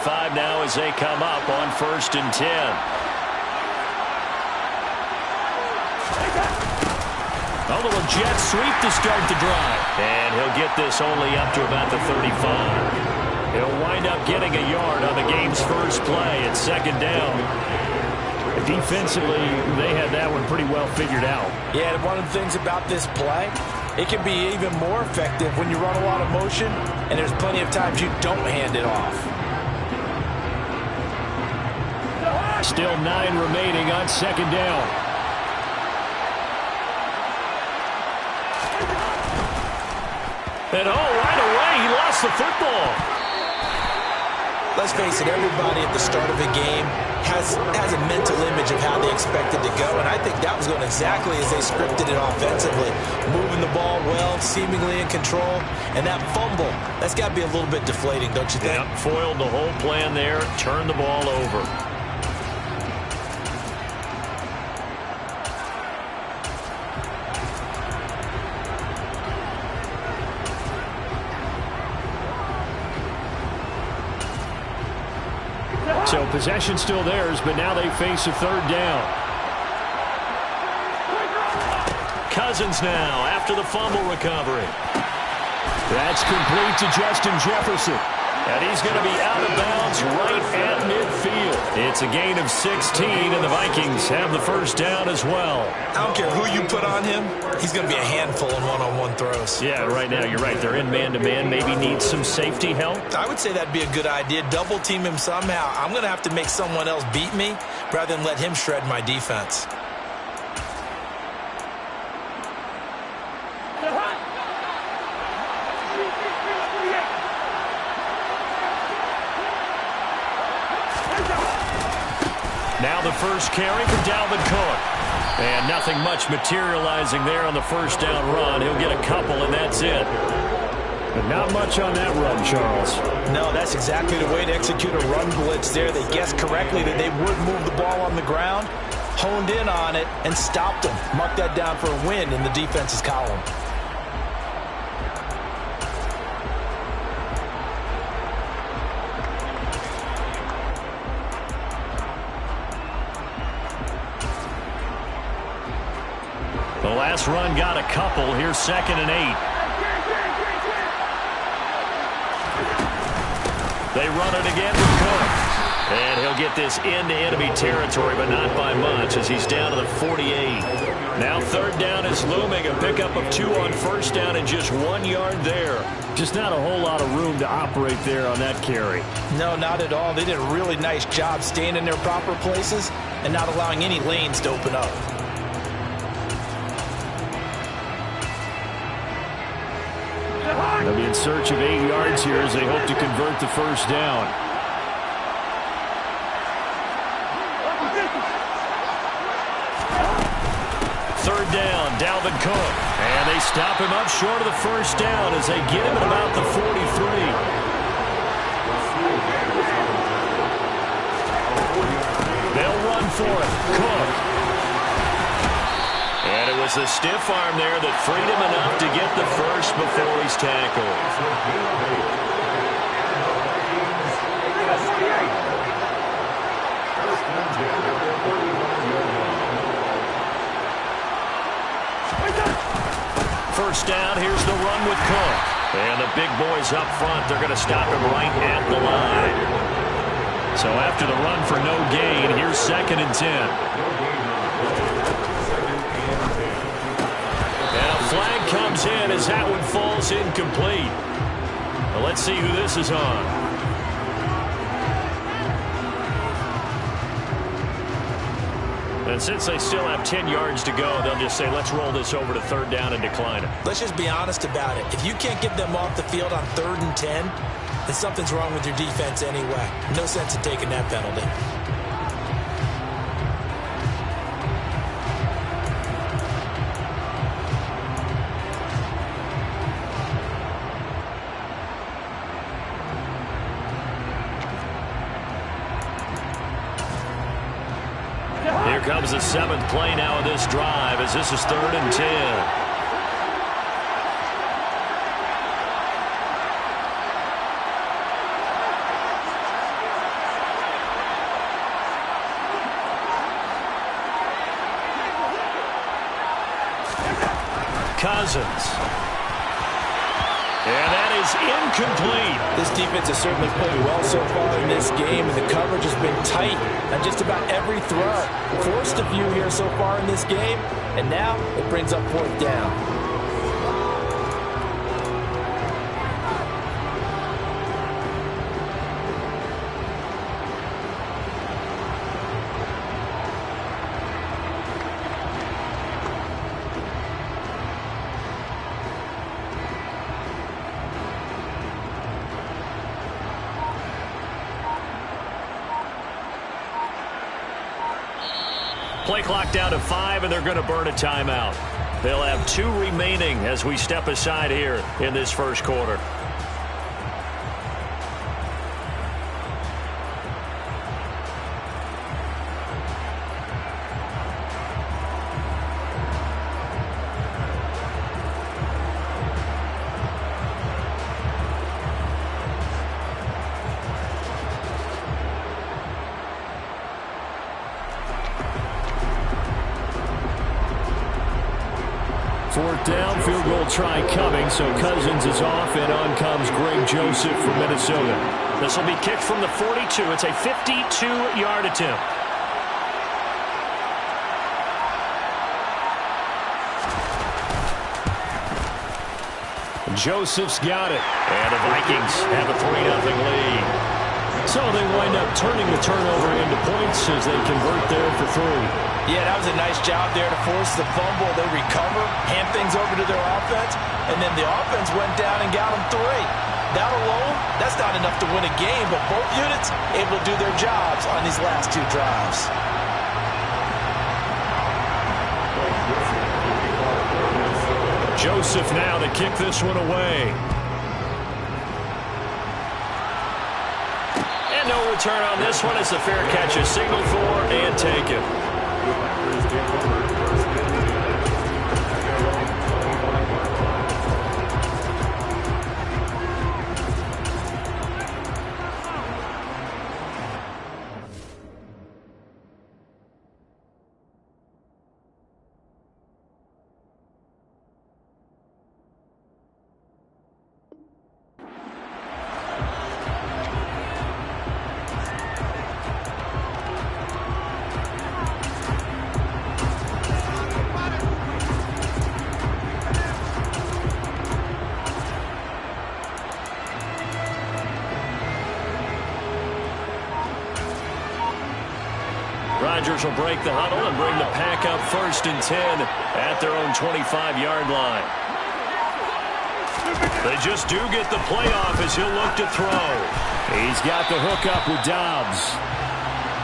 35 now as they come up on 1st and 10. A little jet sweep to start the drive. And he'll get this only up to about the 35. He'll wind up getting a yard on the game's first play at 2nd down. Defensively, they had that one pretty well figured out. Yeah, one of the things about this play, it can be even more effective when you run a lot of motion, and there's plenty of times you don't hand it off. Still 9 remaining on 2nd down. And right away, he lost the football. Let's face it, everybody at the start of a game has a mental image of how they expect it to go, and I think that was going exactly as they scripted it offensively. Moving the ball well, seemingly in control, and that fumble, that's got to be a little bit deflating, don't you think? Yep, foiled the whole plan there, turned the ball over. So possession still theirs, but now they face a 3rd down. Cousins now after the fumble recovery. That's complete to Justin Jefferson. And he's going to be out of bounds right at midfield. It's a gain of 16, and the Vikings have the 1st down as well. I don't care who you put on him. He's going to be a handful in one-on-one throws. Yeah, right now, you're right. They're in man-to-man. Maybe need some safety help. I would say that'd be a good idea. Double team him somehow. I'm going to have to make someone else beat me rather than let him shred my defense. Now the first carry for Dalvin Cook. And nothing much materializing there on the 1st down run. He'll get a couple, and that's it. But not much on that run, Charles. No, that's exactly the way to execute a run blitz there. They guessed correctly that they would move the ball on the ground, honed in on it, and stopped them. Mark that down for a win in the defense's column. The last run got a couple. Here's 2nd and 8. They run it again with Cook. And he'll get this into enemy territory, but not by much as he's down to the 48. Now 3rd down is looming. A pickup of 2 on 1st down and just 1 yard there. Just not a whole lot of room to operate there on that carry. No, not at all. They did a really nice job staying in their proper places and not allowing any lanes to open up. They'll be in search of 8 yards here as they hope to convert the 1st down. Third down, Dalvin Cook. And they stop him up short of the 1st down as they get him at about the 43. They'll run for it. Cook. And it was the stiff arm there that freed him enough to get the first before he's tackled. First down, here's the run with Cook. And the big boys up front, they're going to stop him right at the line. So after the run for no gain, here's 2nd and 10. Flag comes in as that one falls incomplete. Well, let's see who this is on. And since they still have 10 yards to go, they'll just say, let's roll this over to 3rd down and decline it. Let's just be honest about it. If you can't get them off the field on 3rd and 10, then something's wrong with your defense anyway. No sense in taking that penalty. Here comes the 7th play now of this drive as this is 3rd and 10. Cousins. And that is incomplete. This defense has certainly played well so far in this game, and the coverage has been tight on just about every throw. Forced a few here so far in this game, and now it brings up fourth down. Play clock down to 5, and they're going to burn a timeout. They'll have 2 remaining as we step aside here in this first quarter. Fourth down, field goal try coming, so Cousins is off, and on comes Greg Joseph from Minnesota. This will be kicked from the 42. It's a 52-yard attempt. Joseph's got it. And the Vikings have a 3-0 lead. So they wind up turning the turnover into points as they convert there for 3. Yeah, that was a nice job there to force the fumble. They recover, hand things over to their offense, and then the offense went down and got them 3. That alone, that's not enough to win a game, but both units able to do their jobs on these last 2 drives. Joseph now to kick this one away. And no return on this one. It's a fair catch, a signal for, and take it. Rodgers will break the huddle and bring the pack up 1st and 10 at their own 25-yard line. They just do get the playoff as he'll look to throw. He's got the hook up with Dobbs.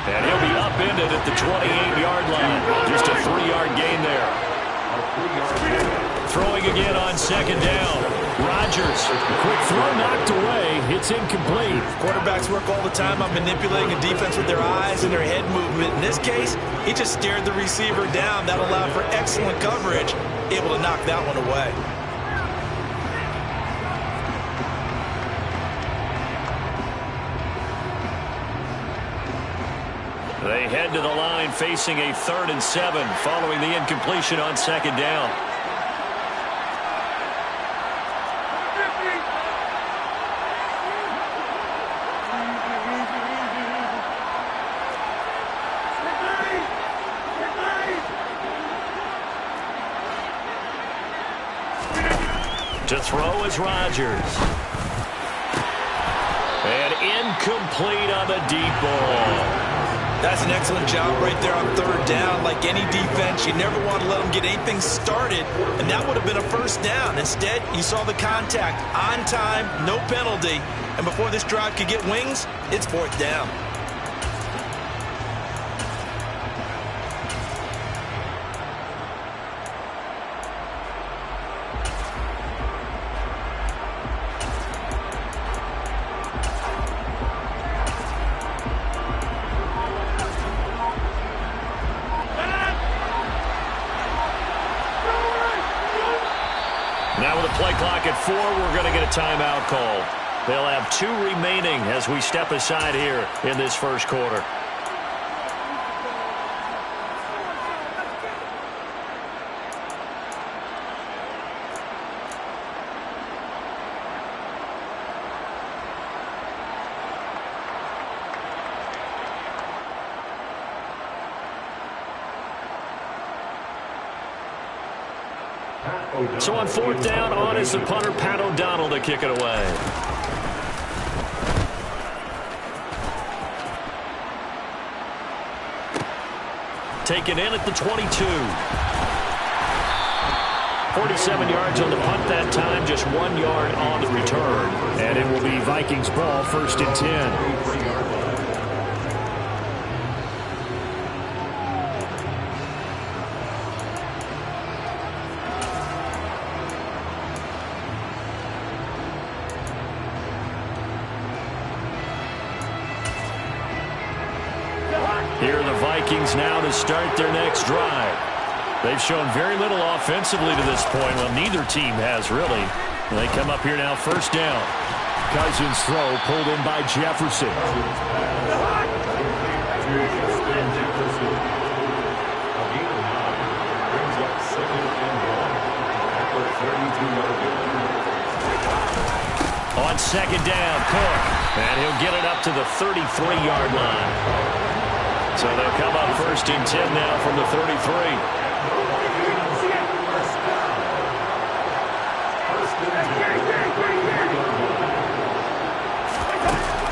And he'll be upended at the 28-yard line. Just a 3-yard gain there. Throwing again on 2nd down. Rodgers, quick throw knocked away. It's incomplete. Quarterbacks work all the time on manipulating a defense with their eyes and their head movement. In this case, he just stared the receiver down. That allowed for excellent coverage, able to knock that one away. They head to the line facing a 3rd and 7 following the incompletion on 2nd down. To throw is Rodgers. And incomplete on the deep ball. That's an excellent job right there on 3rd down. Like any defense, you never want to let them get anything started, and that would have been a 1st down. Instead, you saw the contact on time, no penalty, and before this drive could get wings, it's 4th down. Now with a play clock at 4, we're going to get a timeout call. They'll have 2 remaining as we step aside here in this first quarter. So on fourth down, on is the punter, Pat O'Donnell, to kick it away. Taken in at the 22. 47 yards on the punt that time, just 1 yard on the return. And it will be Vikings ball, 1st and 10. Here are the Vikings now to start their next drive. They've shown very little offensively to this point. Well, neither team has, really. They come up here now, 1st down. Cousins throw pulled in by Jefferson. On 2nd down, Cook. And he'll get it up to the 33-yard line. So they'll come up 1st and 10 now from the 33.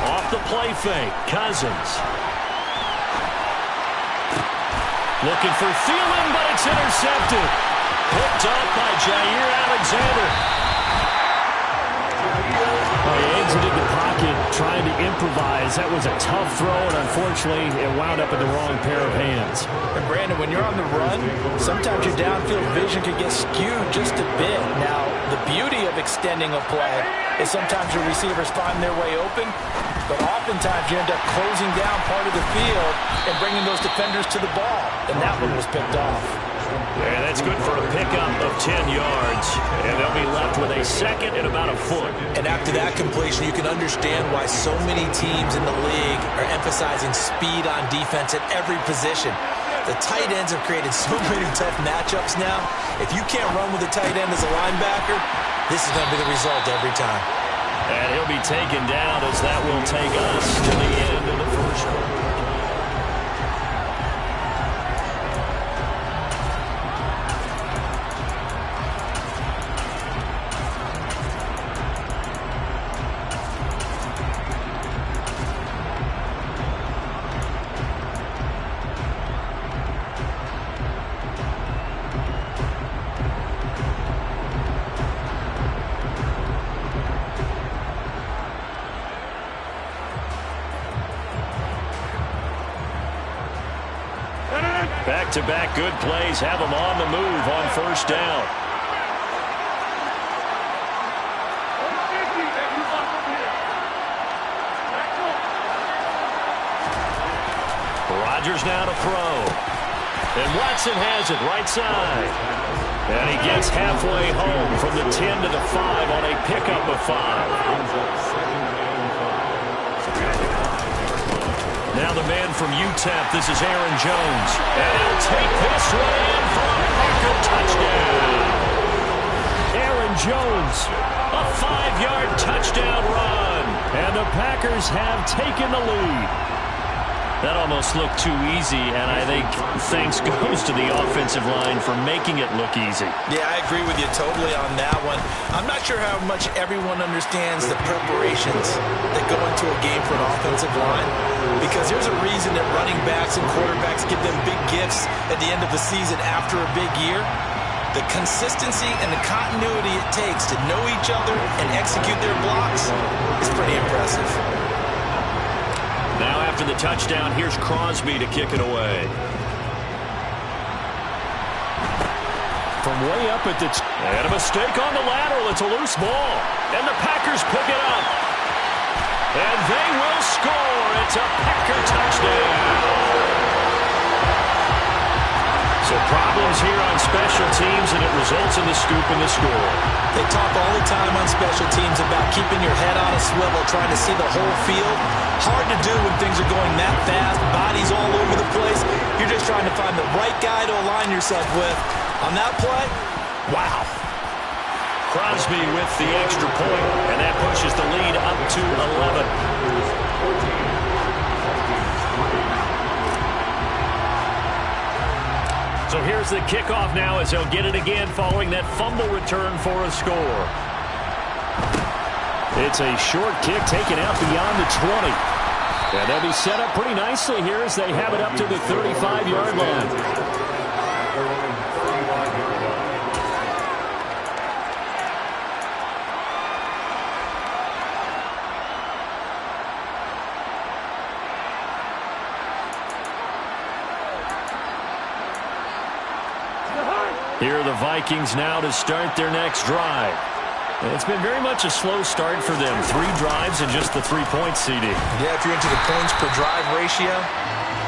Off the play fake, Cousins. Looking for Thielen, but it's intercepted. Picked up by Jair Alexander. He exited the pocket trying to improvise. That was a tough throw, and unfortunately, it wound up in the wrong pair of hands. And Brandon, when you're on the run, sometimes your downfield vision can get skewed just a bit. Now, the beauty of extending a play is sometimes your receivers find their way open, but oftentimes you end up closing down part of the field and bringing those defenders to the ball, and that one was picked off. And that's good for a pickup of 10 yards. And they'll be left with a 2nd and about a foot. And after that completion, you can understand why so many teams in the league are emphasizing speed on defense at every position. The tight ends have created so many tough matchups now. If you can't run with a tight end as a linebacker, this is going to be the result every time. And he'll be taken down as that will take us to the end of the first quarter. Back-to-back good plays have them on the move on 1st down. Rodgers now to throw. And Watson has it right side. And he gets halfway home from the 10 to the 5 on a pickup of 5. Now the man from UTEP, this is Aaron Jones. And he'll take this one in for a Packer touchdown. Aaron Jones, a 5-yard touchdown run. And the Packers have taken the lead. That almost looked too easy, and I think thanks goes to the offensive line for making it look easy. Yeah, I agree with you totally on that one. I'm not sure how much everyone understands the preparations that go into a game for an offensive line, because there's a reason that running backs and quarterbacks give them big gifts at the end of the season after a big year. The consistency and the continuity it takes to know each other and execute their blocks is pretty impressive. Now after the touchdown, here's Crosby to kick it away. From way up at the... And a mistake on the lateral. It's a loose ball. And the Packers pick it up. And they will score. It's a Packer touchdown. So problems here on special teams, and it results in the scoop and the score. They talk all the time on special teams about keeping your head on a swivel, trying to see the whole field. Hard to do when things are going that fast, bodies all over the place. You're just trying to find the right guy to align yourself with. On that play, wow. Crosby with the extra point, and that pushes the lead up to 11. So here's the kickoff now as they'll get it again following that fumble return for a score. It's a short kick taken out beyond the 20. And they'll be set up pretty nicely here as they have it up to the 35-yard line. Here are the Vikings now to start their next drive. It's been very much a slow start for them. 3 drives and just the 3 points, CD. Yeah, if you're into the points per drive ratio,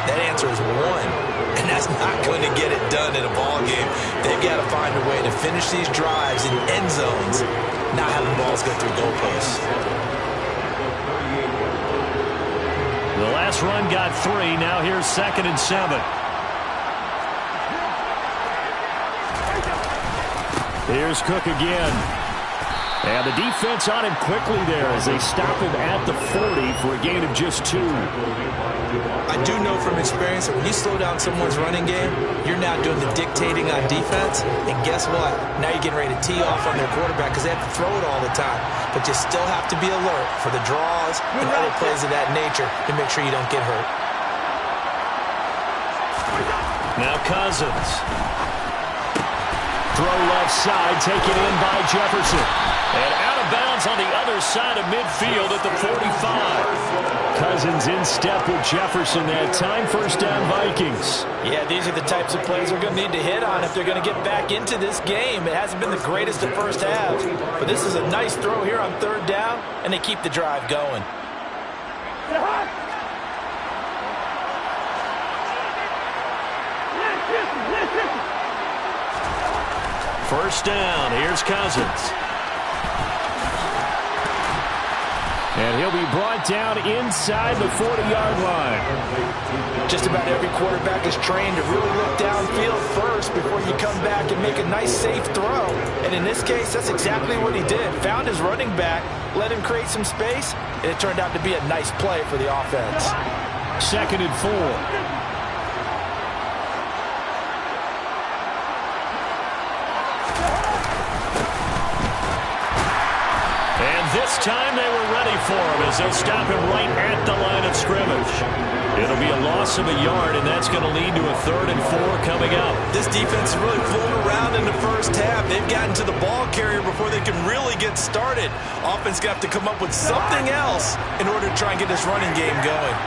that answer is 1. And that's not going to get it done in a ball game. They've got to find a way to finish these drives in end zones, not having balls go through goalposts. The last run got 3. Now here's 2nd and 7. Here's Cook again. And the defense on him quickly there as they stop him at the 40 for a gain of just 2. I do know from experience that when you slow down someone's running game, you're now doing the dictating on defense. And guess what? Now you're getting ready to tee off on their quarterback because they have to throw it all the time. But you still have to be alert for the draws and other plays of that nature to make sure you don't get hurt. Now Cousins. Throw left side, taken in by Jefferson. And out of bounds on the other side of midfield at the 45. Cousins in step with Jefferson that time. First down, Vikings. Yeah, these are the types of plays they're going to need to hit on if they're going to get back into this game. It hasn't been the greatest of first halves, but this is a nice throw here on 3rd down, and they keep the drive going. First down, here's Cousins. And he'll be brought down inside the 40-yard line. Just about every quarterback is trained to really look downfield first before you come back and make a nice, safe throw. And in this case, that's exactly what he did. Found his running back, let him create some space, and it turned out to be a nice play for the offense. 2nd and 4. This time they were ready for him as they'll stop him right at the line of scrimmage. It'll be a loss of a yard, and that's going to lead to a 3rd and 4 coming up. This defense is really fooling around in the first half. They've gotten to the ball carrier before they can really get started. Offense got to come up with something else in order to try and get this running game going.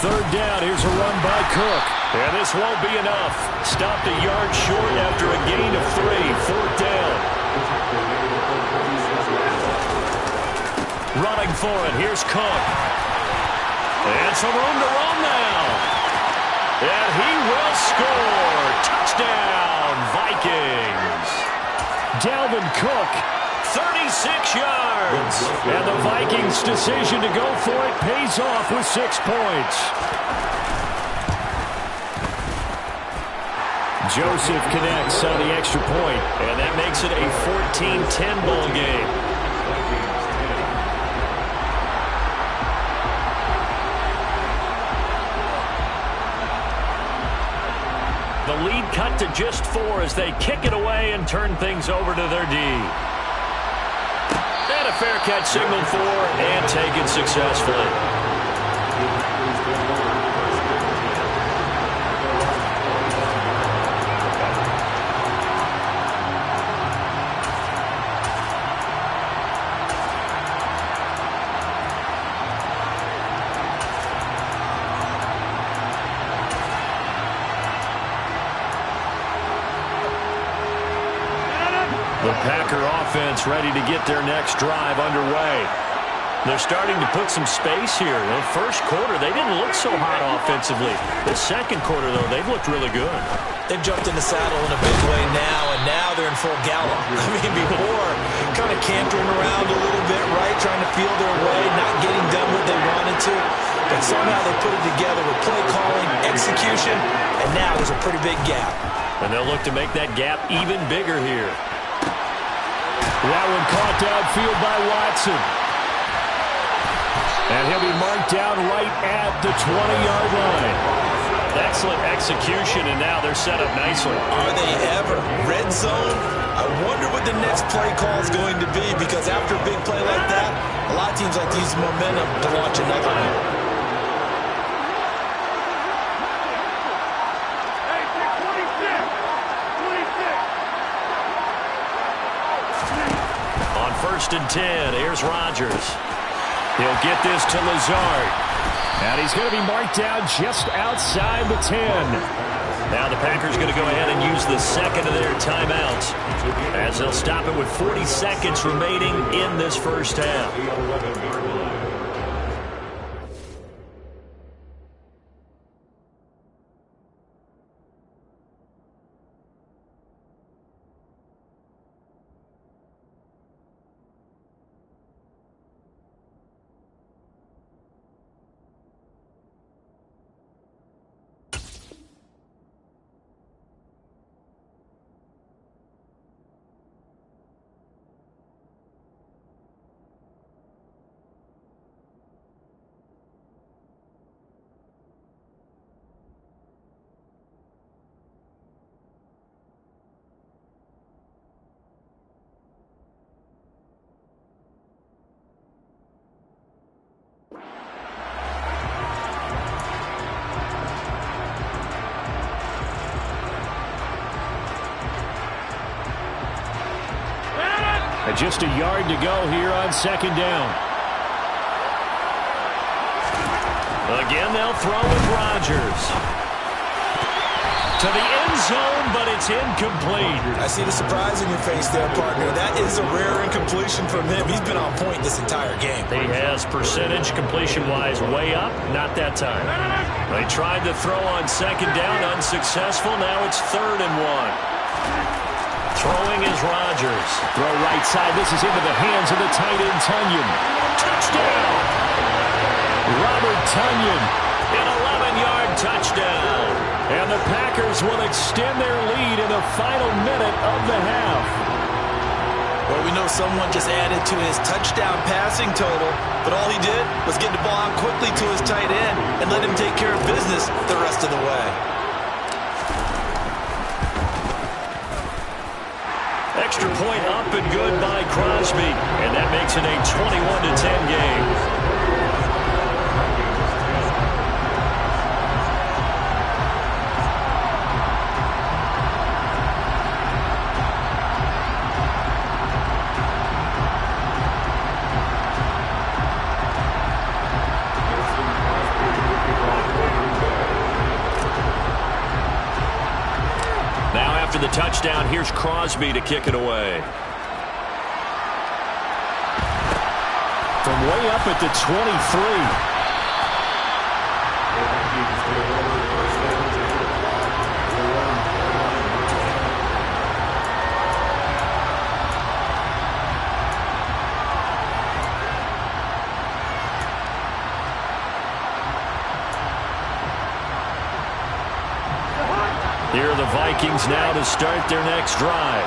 3rd down, here's a run by Cook. And this won't be enough. Stopped a yard short after a gain of 3. 4th down. Running for it. Here's Cook. And some room to run now. And he will score. Touchdown, Vikings. Dalvin Cook. 36 yards. And the Vikings' decision to go for it pays off with 6 points. Joseph connects on the extra point. And that makes it a 14-10 ball game. The lead cut to just 4 as they kick it away and turn things over to their D. And a fair catch signaled for and taken successfully. The Packer offense ready to get their next drive underway. They're starting to put some space here. The first quarter, they didn't look so hot offensively. The second quarter, though, they've looked really good. They've jumped in the saddle in a big way now, and now they're in full gallop. I mean, before, kind of cantering around a little bit, right, trying to feel their way, not getting done what they wanted to. But somehow they put it together with play calling, execution, and now there's a pretty big gap. And they'll look to make that gap even bigger here. That one caught downfield by Watson. And he'll be marked down right at the 20-yard line. Excellent execution, and now they're set up nicely. Are they ever? Red zone? I wonder what the next play call is going to be, because after a big play like that, a lot of teams like to use momentum to launch another one. On 1st and 10, here's Rodgers. He'll get this to Lazard. And he's going to be marked down just outside the 10. Now the Packers going to go ahead and use the second of their timeouts, as they'll stop it with 40 seconds remaining in this first half. And just a yard to go here on 2nd down. Again, they'll throw with Rodgers. To the end zone, but it's incomplete. I see the surprise in your face there, partner. That is a rare incompletion from him. He's been on point this entire game. He has percentage completion-wise way up. Not that time. They tried to throw on 2nd down, unsuccessful. Now it's 3rd and 1. Throwing is Rodgers. Throw right side. This is into the hands of the tight end, Tunyon. Touchdown! Robert Tunyon. An 11-yard touchdown. And the Packers will extend their lead in the final minute of the half. Well, we know someone just added to his touchdown passing total, but all he did was get the ball out quickly to his tight end and let him take care of business the rest of the way. Extra point up and good by Crosby, and that makes it a 21-10 game. After the touchdown, here's Crosby to kick it away. From way up at the 23. Here are the Vikings now to start their next drive.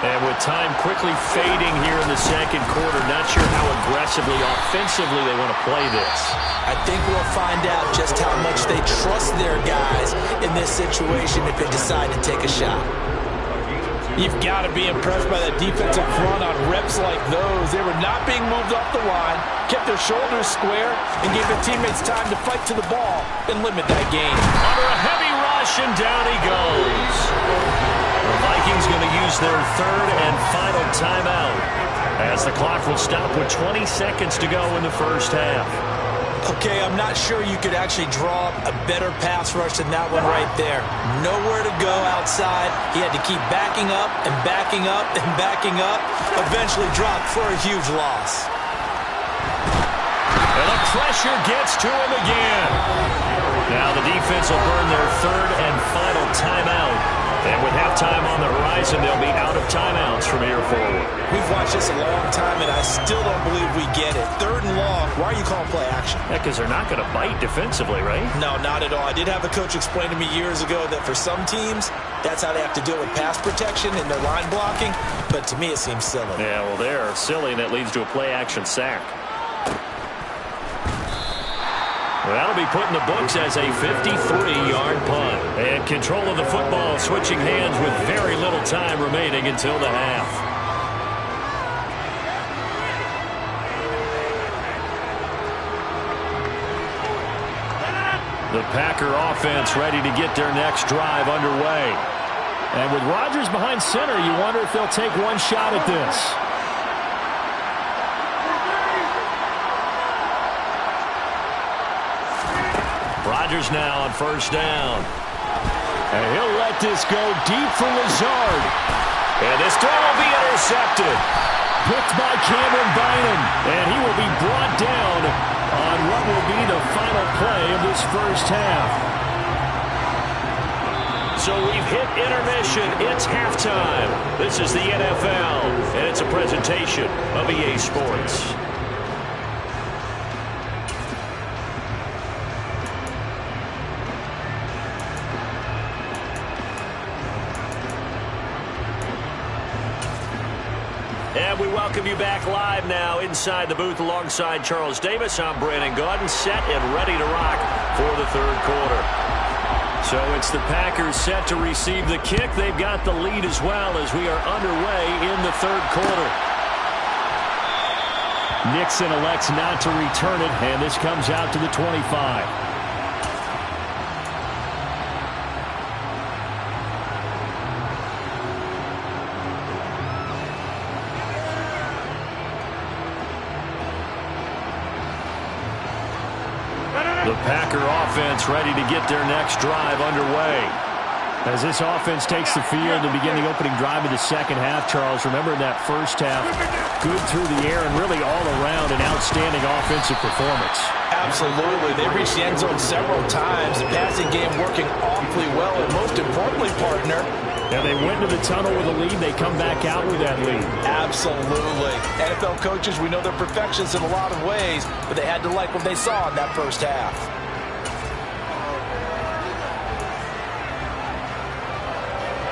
And with time quickly fading here in the second quarter, not sure how aggressively, offensively they want to play this. I think we'll find out just how much they trust their guys in this situation if they decide to take a shot. You've got to be impressed by that defensive front on reps like those. They were not being moved off the line, kept their shoulders square, and gave their teammates time to fight to the ball and limit that gain. Under a heavy rush, and down he goes. The Vikings going to use their 3rd and final timeout, as the clock will stop with 20 seconds to go in the first half. Okay, I'm not sure you could actually draw a better pass rush than that one right there. Nowhere to go outside. He had to keep backing up and backing up and backing up. Eventually dropped for a huge loss. And the pressure gets to him again. Now the defense will burn their 3rd and final timeout. And with halftime on the horizon, they'll be out of timeouts from here forward. We've watched this a long time, and I still don't believe we get it. 3rd and long, why are you calling play action? Yeah, because they're not going to bite defensively, right? No, not at all. I did have a coach explain to me years ago that for some teams, that's how they have to deal with pass protection and their line blocking. But to me, it seems silly. Yeah, well, they're silly, and that leads to a play action sack. Well, that'll be put in the books as a 53-yard punt. And control of the football switching hands with very little time remaining until the half. The Packer offense ready to get their next drive underway. And with Rodgers behind center, you wonder if they'll take one shot at this. Rodgers now on first down. And he'll let this go deep for Lazard. And this throw will be intercepted. Picked by Cameron Bynum. And he will be brought down on what will be the final play of this first half. So we've hit intermission. It's halftime. This is the NFL, and it's a presentation of EA Sports. And we welcome you back live now inside the booth alongside Charles Davis. I'm Brandon Gaudin, set and ready to rock for the third quarter. So it's the Packers set to receive the kick. They've got the lead as well as we are underway in the third quarter. Nixon elects not to return it, and this comes out to the 25. The Packer offense ready to get their next drive underway. As this offense takes the field to begin the opening drive of the second half, Charles, remember in that first half, good through the air and really all around an outstanding offensive performance. Absolutely. They reached the end zone several times. The passing game working awfully well, and most importantly, partner, and they went to the tunnel with a lead. They come back out with that lead. Absolutely. NFL coaches, we know they're perfectionists in a lot of ways, but they had to like what they saw in that first half.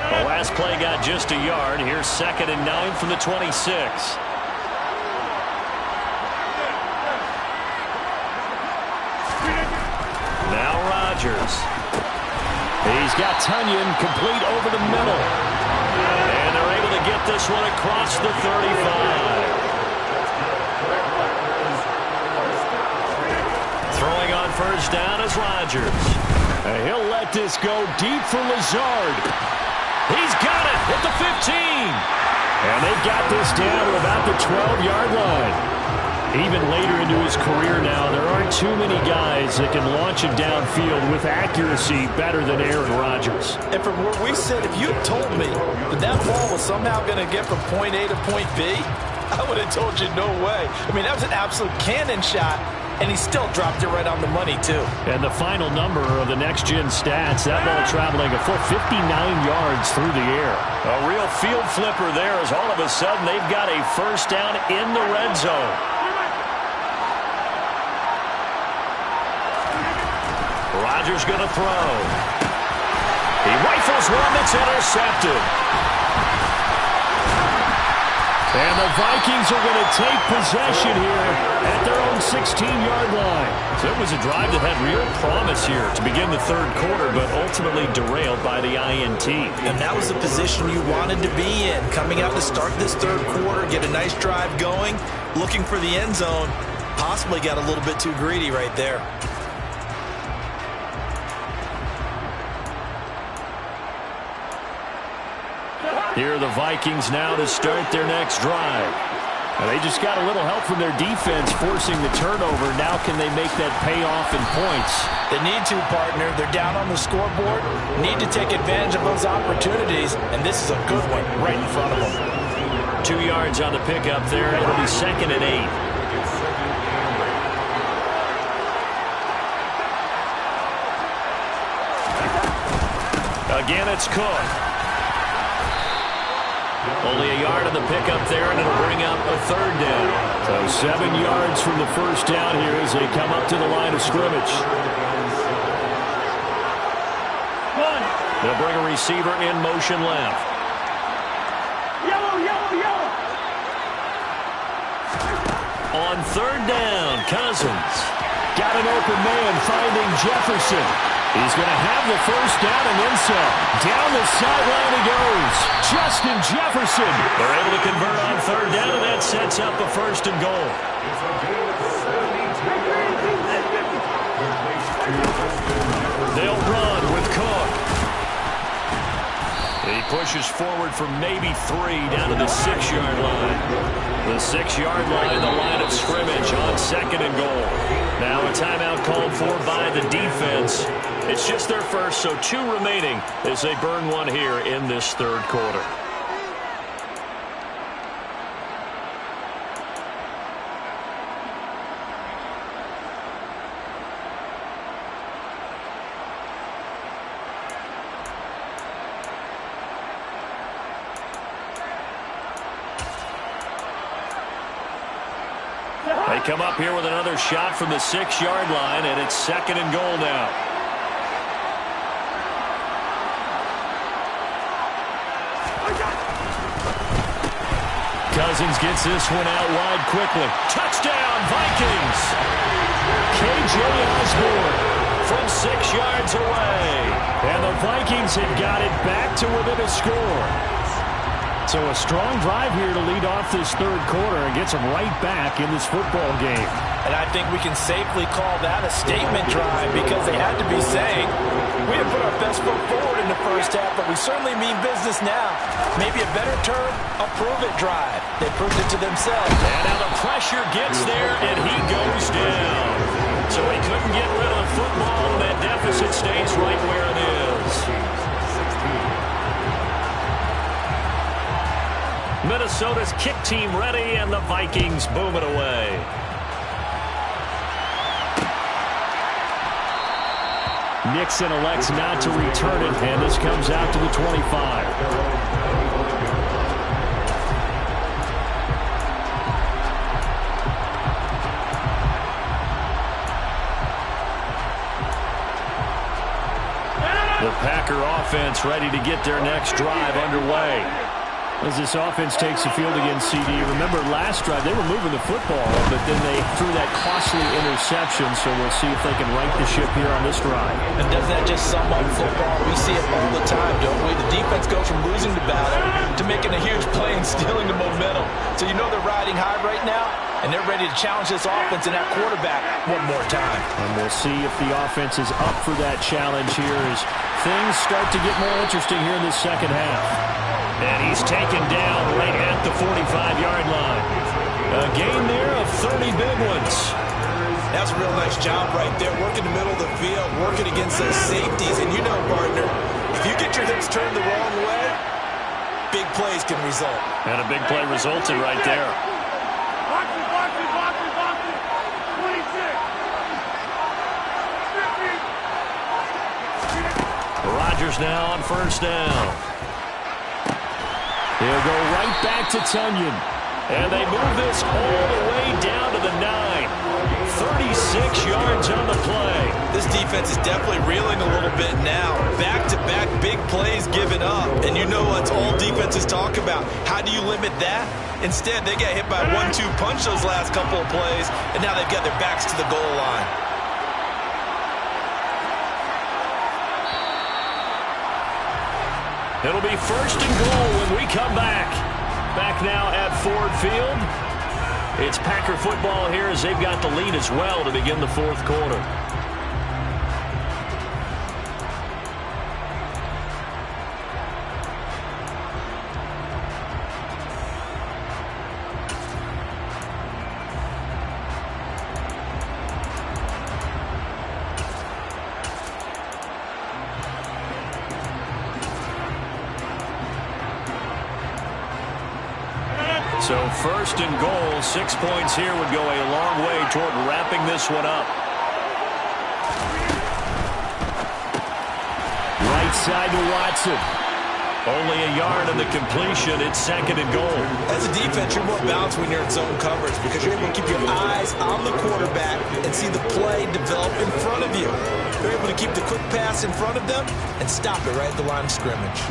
The last play got just a yard. Here's 2nd and 9 from the 26. Now Rodgers. He's got Tunyon complete over the middle. And they're able to get this one across the 35. Throwing on first down is Rodgers. And he'll let this go deep for Lazard. He's got it at the 15. And they've got this down to about the 12-yard line. Even later into his career now, there aren't too many guys that can launch it downfield with accuracy better than Aaron Rodgers. And from where we sit, if you told me that that ball was somehow going to get from point A to point B, I would have told you no way. I mean, that was an absolute cannon shot, and he still dropped it right on the money, too. And the final number of the next-gen stats, that ball traveling a full 59 yards through the air. A real field flipper there as all of a sudden they've got a first down in the red zone. Rodgers going to throw. He rifles one that's intercepted. And the Vikings are going to take possession here at their own 16-yard line. So it was a drive that had real promise here to begin the third quarter, but ultimately derailed by the INT. And that was the position you wanted to be in. Coming out to start this third quarter, get a nice drive going, looking for the end zone. Possibly got a little bit too greedy right there. Here are the Vikings now to start their next drive. Now they just got a little help from their defense forcing the turnover. Now can they make that payoff in points? They need to, partner. They're down on the scoreboard. Need to take advantage of those opportunities, and this is a good one right in front of them. 2 yards on the pickup there. It'll be 2nd and 8. Again, it's Cook. Only a yard on the pickup there, and it'll bring up a third down. So 7 yards from the first down here as they come up to the line of scrimmage. They'll bring a receiver in motion left. Yellow, yellow, yellow. On third down, Cousins. Got an open man finding Jefferson. He's going to have the first down and then some. Down the sideline he goes. Justin Jefferson. They're able to convert on third down, and that sets up a first and goal. They'll run with Cook. He pushes forward for maybe 3 down to the 6-yard line. The 6-yard line, the line of scrimmage on second and goal. Now a timeout called for by the defense. It's just their first, so 2 remaining as they burn one here in this third quarter. They come up here with another shot from the 6-yard line, and it's second and goal now. Cousins gets this one out wide quickly. Touchdown, Vikings! K.J. Osborne from 6 yards away. And the Vikings have got it back to within a score. So a strong drive here to lead off this third quarter and gets them right back in this football game. And I think we can safely call that a statement drive because they had to be saying, we didn't put our best foot forward in the first half, but we certainly mean business now. Maybe a better term, a prove-it drive. They proved it to themselves. And now the pressure gets there, and he goes down. So he couldn't get rid of the football, and that deficit stays right where it is. Minnesota's kick team ready, and the Vikings boom it away. Nixon elects not to return it, and this comes out to the 25. The Packer offense ready to get their next drive underway. As this offense takes the field against CD, remember last drive they were moving the football, but then they threw that costly interception, so we'll see if they can right the ship here on this drive. And doesn't that just sum up football? We see it all the time, don't we? The defense goes from losing the battle to making a huge play and stealing the momentum. So you know they're riding high right now, and they're ready to challenge this offense and that quarterback one more time. And we'll see if the offense is up for that challenge here as things start to get more interesting here in the second half. And he's taken down right at the 45-yard line. A gain there of 30 big ones. That's a real nice job right there, working the middle of the field, working against those safeties. And you know, partner, if you get your hips turned the wrong way, big plays can result. And a big play resulted right there. Box it, 26. Rodgers now on first down. He'll go right back to Tunyon. And they move this all the way down to the 9. 36 yards on the play. This defense is definitely reeling a little bit now. Back-to-back big plays given up. And you know what all defenses talk about. How do you limit that? Instead, they got hit by a 1-2 punch those last couple of plays, and now they've got their backs to the goal line. It'll be first and goal when we come back. Back now at Ford Field. It's Packer football here as they've got the lead as well to begin the fourth quarter. So first and goal, 6 points here would go a long way toward wrapping this one up. Right side to Watson. Only a yard of the completion. It's second and goal. As a defense, you're more balanced when you're in zone coverage because you're able to keep your eyes on the quarterback and see the play develop in front of you. You're able to keep the quick pass in front of them and stop it right at the line of scrimmage.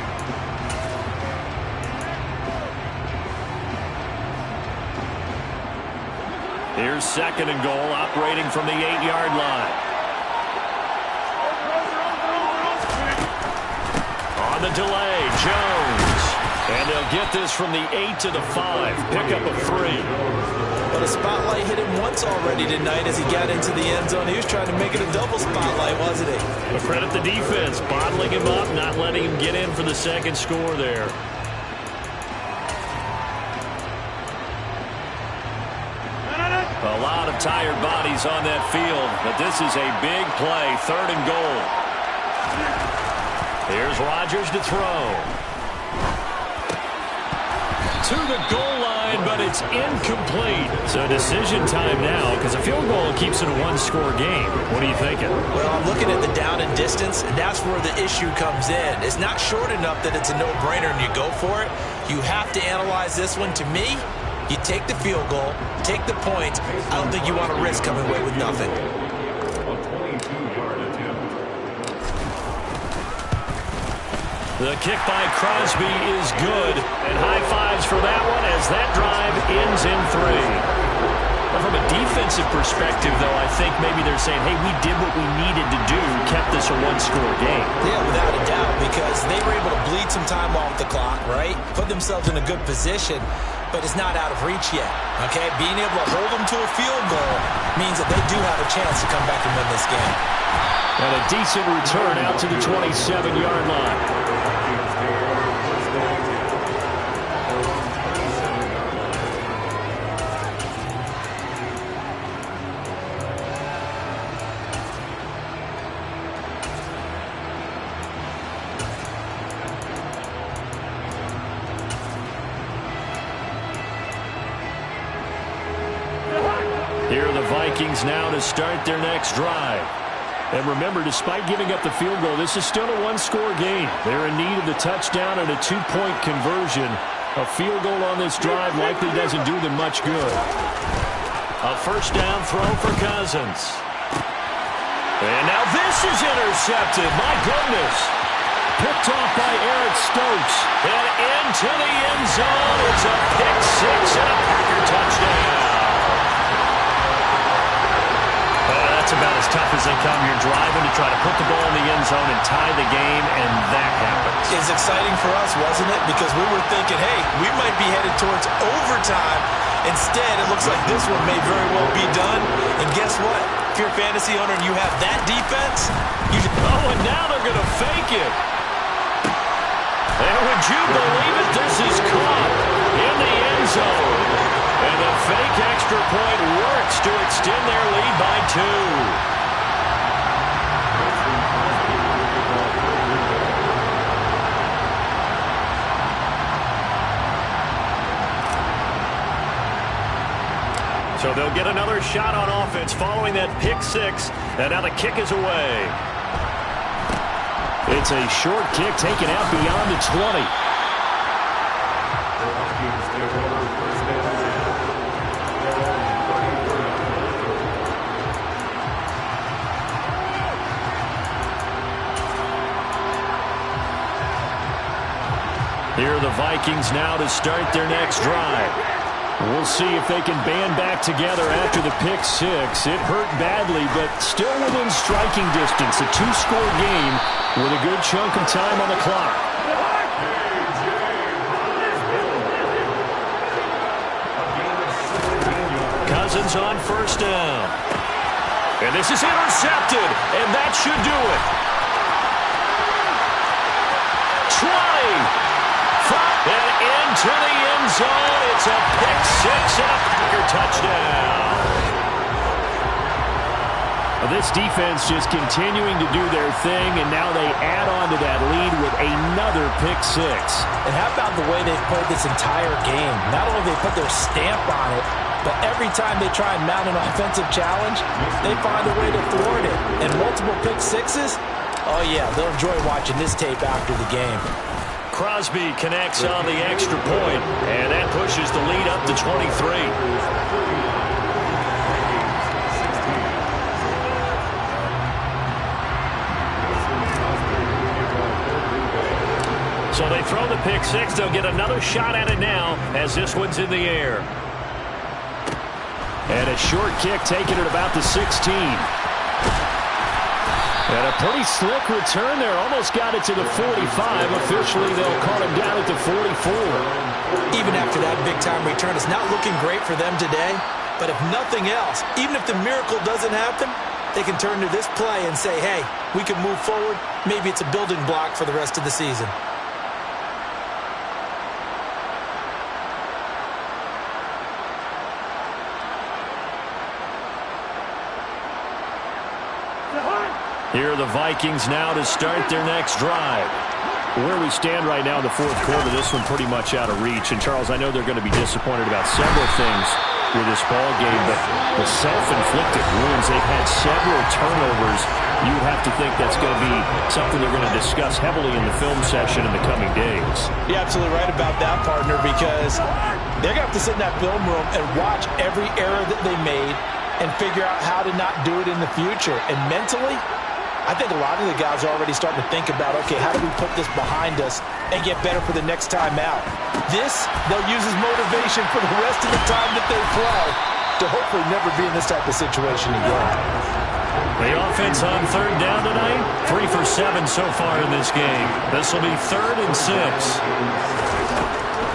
Here's 2nd and goal, operating from the 8-yard line. On the delay, Jones. And they'll get this from the 8 to the 5. Pickup of 3. But a spotlight hit him once already tonight as he got into the end zone. He was trying to make it a double spotlight, wasn't he? But credit the defense, bottling him up, not letting him get in for the 2nd score there. A lot of tired bodies on that field, but this is a big play, 3rd and goal. Here's Rodgers to throw. To the goal line, but it's incomplete. So decision time now, because a field goal keeps it a one-score game. What are you thinking? Well, I'm looking at the down and distance, and that's where the issue comes in. It's not short enough that it's a no-brainer and you go for it. You have to analyze this one. To me, you take the field goal, take the points. I don't think you want to risk coming away with nothing. The kick by Crosby is good, and high fives for that one as that drive ends in 3. Well, from a defensive perspective, though, I think maybe they're saying, hey, we did what we needed to do, kept this a one-score game. Yeah, without a doubt, because they were able to bleed some time off the clock, right? Put themselves in a good position, but it's not out of reach yet, okay? Being able to hold them to a field goal means that they do have a chance to come back and win this game. And a decent return out to the 27-yard line. Here are the Vikings now to start their next drive. And remember, despite giving up the field goal, this is still a one-score game. They're in need of the touchdown and a 2-point conversion. A field goal on this drive likely doesn't do them much good. A first down throw for Cousins. And now this is intercepted. My goodness. Picked off by Eric Stokes. And into the end zone. It's a pick six and a Packer touchdown. That's about as tough as they come. You're driving to try to put the ball in the end zone and tie the game, and that happens. It's exciting for us, wasn't it? Because we were thinking, hey, we might be headed towards overtime. Instead, it looks like this one may very well be done. And guess what? If you're a fantasy owner and you have that defense, you should... Oh, and now they're going to fake it. And would you believe it? This is caught in the end zone. And the fake extra point works to extend their lead by 2. So they'll get another shot on offense following that pick six. And now the kick is away. It's a short kick taken out beyond the 20. Here are the Vikings now to start their next drive. We'll see if they can band back together after the pick six. It hurt badly, but still within striking distance. A 2-score game with a good chunk of time on the clock. Cousins on first down. And this is intercepted, and that should do it. 20. And into the end zone, it's a pick six and a Packer touchdown. This defense just continuing to do their thing, and now they add on to that lead with another pick six. And how about the way they've played this entire game? Not only they put their stamp on it, but every time they try and mount an offensive challenge, they find a way to thwart it. And multiple pick sixes? Oh, yeah, they'll enjoy watching this tape after the game. Crosby connects on the extra point, and that pushes the lead up to 23. So they throw the pick six. They'll get another shot at it now as this one's in the air. And a short kick taken at about the 16. And a pretty slick return there. Almost got it to the 45. Officially, they'll call him down at the 44. Even after that big-time return, it's not looking great for them today. But if nothing else, even if the miracle doesn't happen, they can turn to this play and say, hey, we can move forward. Maybe it's a building block for the rest of the season. Here are the Vikings now to start their next drive. Where we stand right now in the fourth quarter, this one pretty much out of reach. And, Charles, I know they're going to be disappointed about several things with this ball game, but the self-inflicted wounds, they've had several turnovers. You would have to think that's going to be something they're going to discuss heavily in the film session in the coming days. You're absolutely right about that, partner, because they're going to have to sit in that film room and watch every error that they made and figure out how to not do it in the future. And mentally, I think a lot of the guys are already starting to think about, okay, how do we put this behind us and get better for the next time out? This, they'll use as motivation for the rest of the time that they play to hopefully never be in this type of situation again. The offense on third down tonight, 3 for 7 so far in this game. This will be 3rd and 6.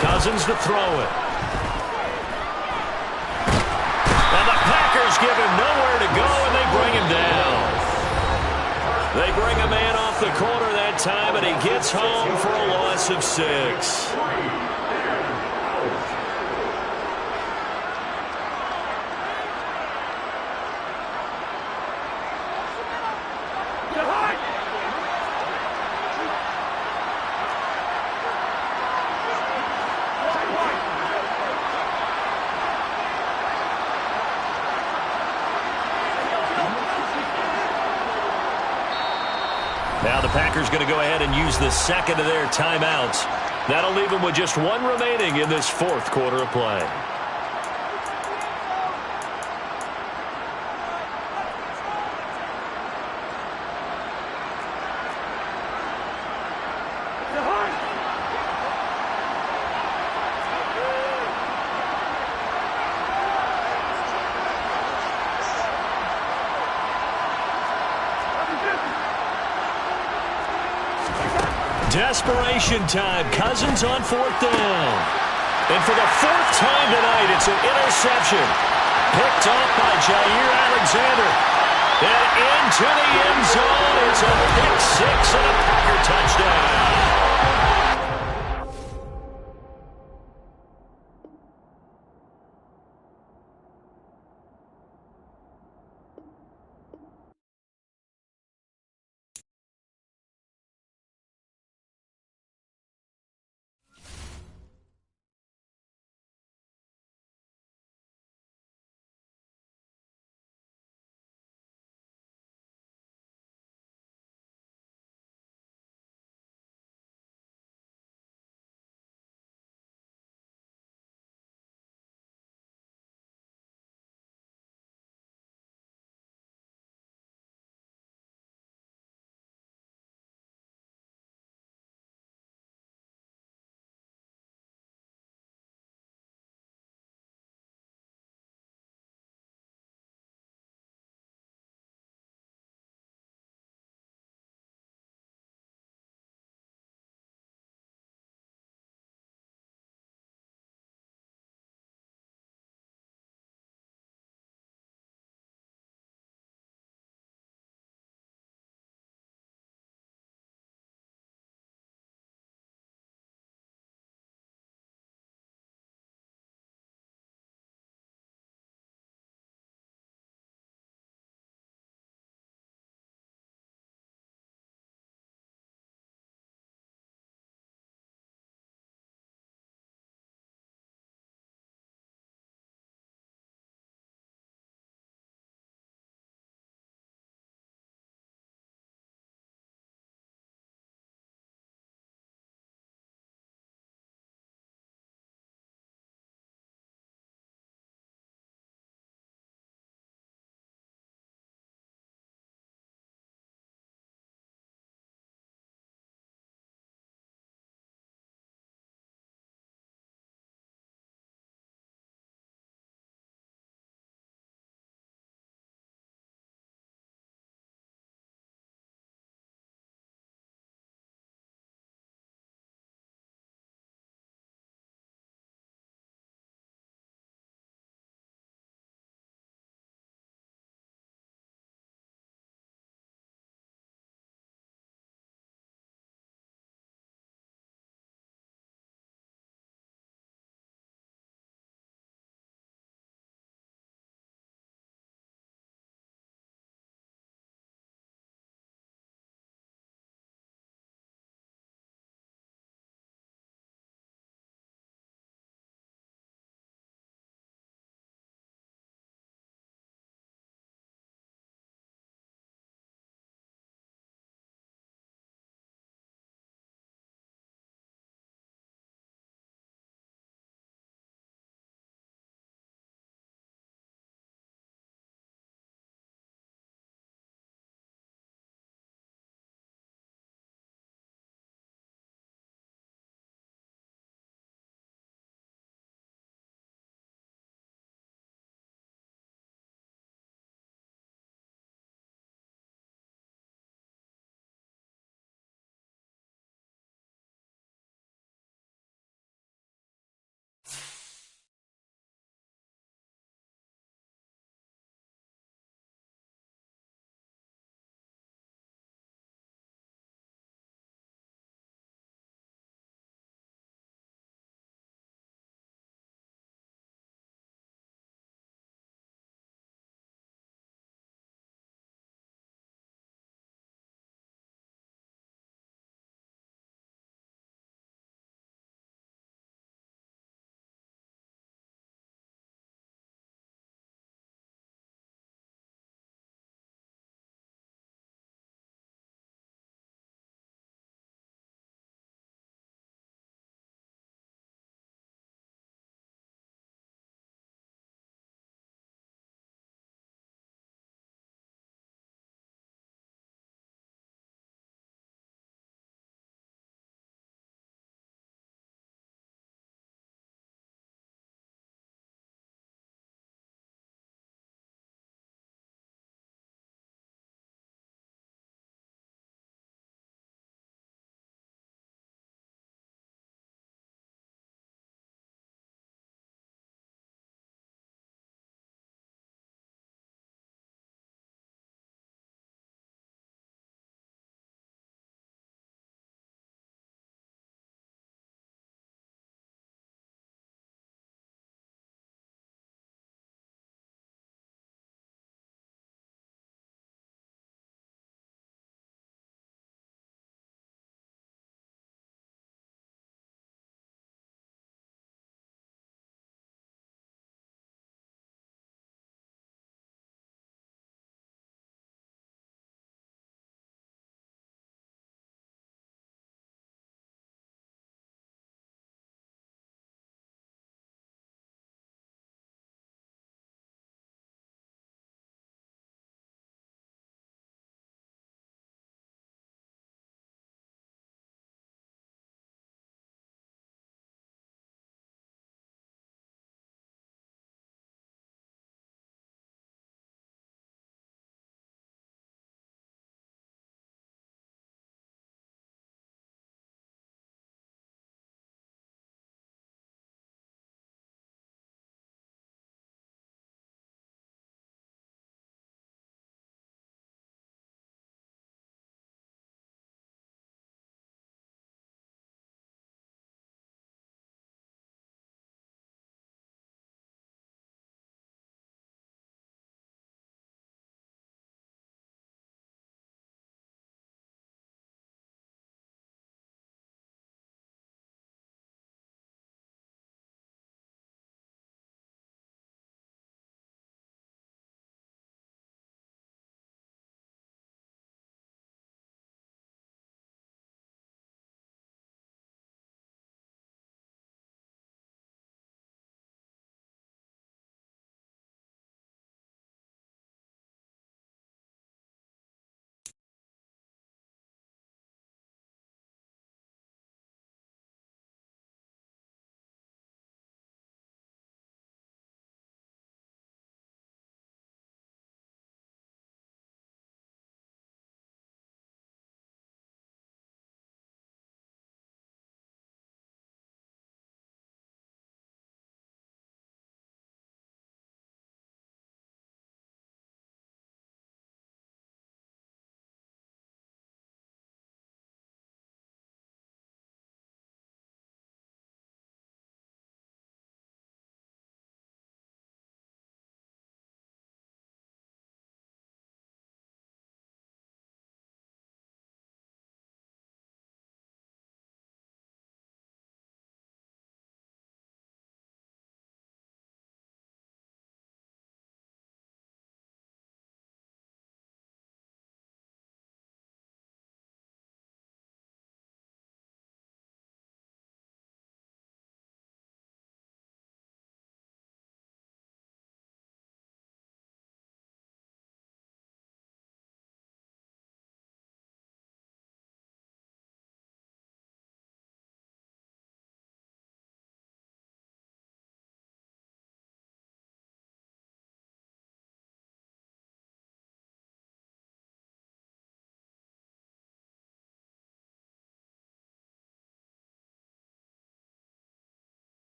Cousins to throw it. And the Packers give him nowhere to go, and they bring him down. They bring a man off the corner that time, and he gets home for a loss of 6. Now the Packers going to go ahead and use the second of their timeouts. That'll leave them with just one remaining in this fourth quarter of play. Desperation time. Cousins on 4th down. And for the 4th time tonight, it's an interception. Picked off by Jair Alexander. And into the end zone. It's a pick 6 and a Packer touchdown.